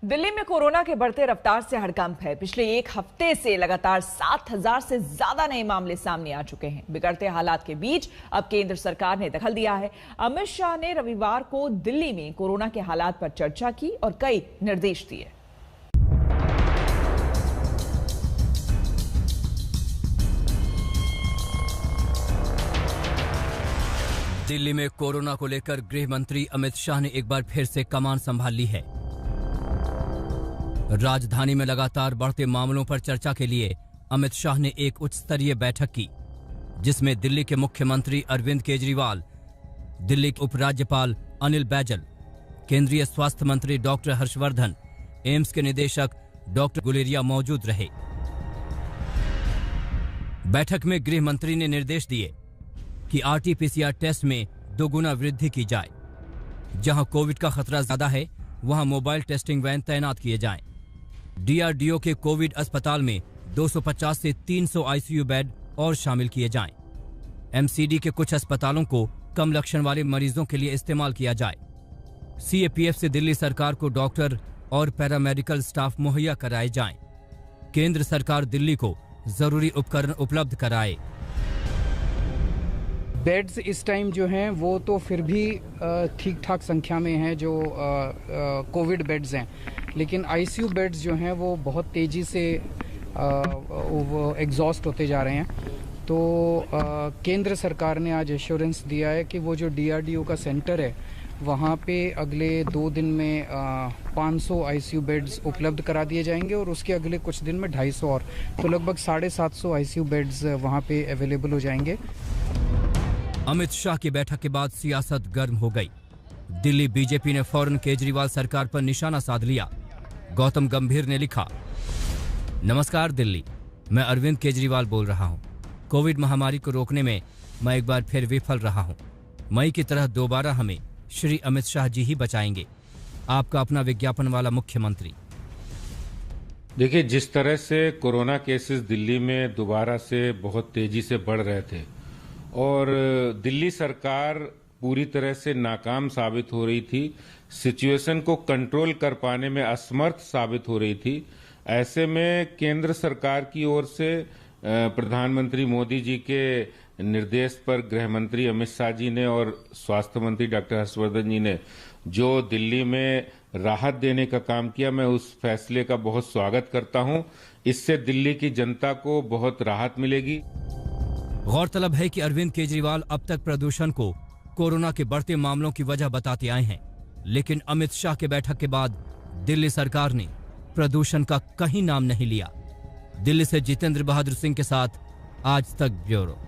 दिल्ली में कोरोना के बढ़ते रफ्तार से हड़कंप है। पिछले एक हफ्ते से लगातार 7,000 से ज्यादा नए मामले सामने आ चुके हैं। बिगड़ते हालात के बीच अब केंद्र सरकार ने दखल दिया है। अमित शाह ने रविवार को दिल्ली में कोरोना के हालात पर चर्चा की और कई निर्देश दिए। दिल्ली में कोरोना को लेकर गृह मंत्री अमित शाह ने एक बार फिर से कमान संभाल ली है। राजधानी में लगातार बढ़ते मामलों पर चर्चा के लिए अमित शाह ने एक उच्च स्तरीय बैठक की, जिसमें दिल्ली के मुख्यमंत्री अरविंद केजरीवाल, दिल्ली के उपराज्यपाल अनिल बैजल, केंद्रीय स्वास्थ्य मंत्री डॉक्टर हर्षवर्धन, एम्स के निदेशक डॉक्टर गुलेरिया मौजूद रहे। बैठक में गृह मंत्री ने निर्देश दिए कि आरटी-पीसीआर टेस्ट में दोगुना वृद्धि की जाए। जहां कोविड का खतरा ज्यादा है, वहां मोबाइल टेस्टिंग वैन तैनात किए जाएं। डीआरडीओ के कोविड अस्पताल में 250 से 300 आईसीयू बेड और शामिल किए जाएं। एमसीडी के कुछ अस्पतालों को कम लक्षण वाले मरीजों के लिए इस्तेमाल किया जाए। सीएपीएफ से दिल्ली सरकार को डॉक्टर और पैरामेडिकल स्टाफ मुहैया कराए जाएं। केंद्र सरकार दिल्ली को जरूरी उपकरण उपलब्ध कराए। बेड्स इस टाइम जो हैं वो तो फिर भी ठीक ठाक संख्या में हैं जो कोविड बेड्स हैं, लेकिन आईसीयू बेड्स जो हैं वो बहुत तेज़ी से एग्जॉस्ट होते जा रहे हैं। तो केंद्र सरकार ने आज एश्योरेंस दिया है कि वो जो डीआरडीओ का सेंटर है वहाँ पे अगले 2 दिन में 500 आईसीयू बेड्स उपलब्ध करा दिए जाएंगे और उसके अगले कुछ दिन में 250 और, तो लगभग 750 आईसीयू बेड्स वहाँ पे अवेलेबल हो जाएंगे। अमित शाह की बैठक के बाद सियासत गर्म हो गई। दिल्ली बीजेपी ने फौरन केजरीवाल सरकार पर निशाना साध लिया। गौतम गंभीर ने लिखा, नमस्कार दिल्ली, मैं अरविंद केजरीवाल बोल रहा हूं। कोविड महामारी को रोकने में मैं एक बार फिर विफल रहा हूं। मई की तरह दोबारा हमें श्री अमित शाह जी ही बचाएंगे। आपका अपना विज्ञापन वाला मुख्यमंत्री। देखिए, जिस तरह से कोरोना केसेस दिल्ली में दोबारा से बहुत तेजी से बढ़ रहे थे और दिल्ली सरकार पूरी तरह से नाकाम साबित हो रही थी, सिचुएशन को कंट्रोल कर पाने में असमर्थ साबित हो रही थी, ऐसे में केंद्र सरकार की ओर से प्रधानमंत्री मोदी जी के निर्देश पर गृह मंत्री अमित शाह जी ने और स्वास्थ्य मंत्री डॉक्टर हर्षवर्धन जी ने जो दिल्ली में राहत देने का काम किया, मैं उस फैसले का बहुत स्वागत करता हूं। इससे दिल्ली की जनता को बहुत राहत मिलेगी। गौरतलब है कि अरविंद केजरीवाल अब तक प्रदूषण को कोरोना के बढ़ते मामलों की वजह बताते आए हैं, लेकिन अमित शाह के बैठक के बाद दिल्ली सरकार ने प्रदूषण का कहीं नाम नहीं लिया। दिल्ली से जितेंद्र बहादुर सिंह के साथ आज तक ब्यूरो।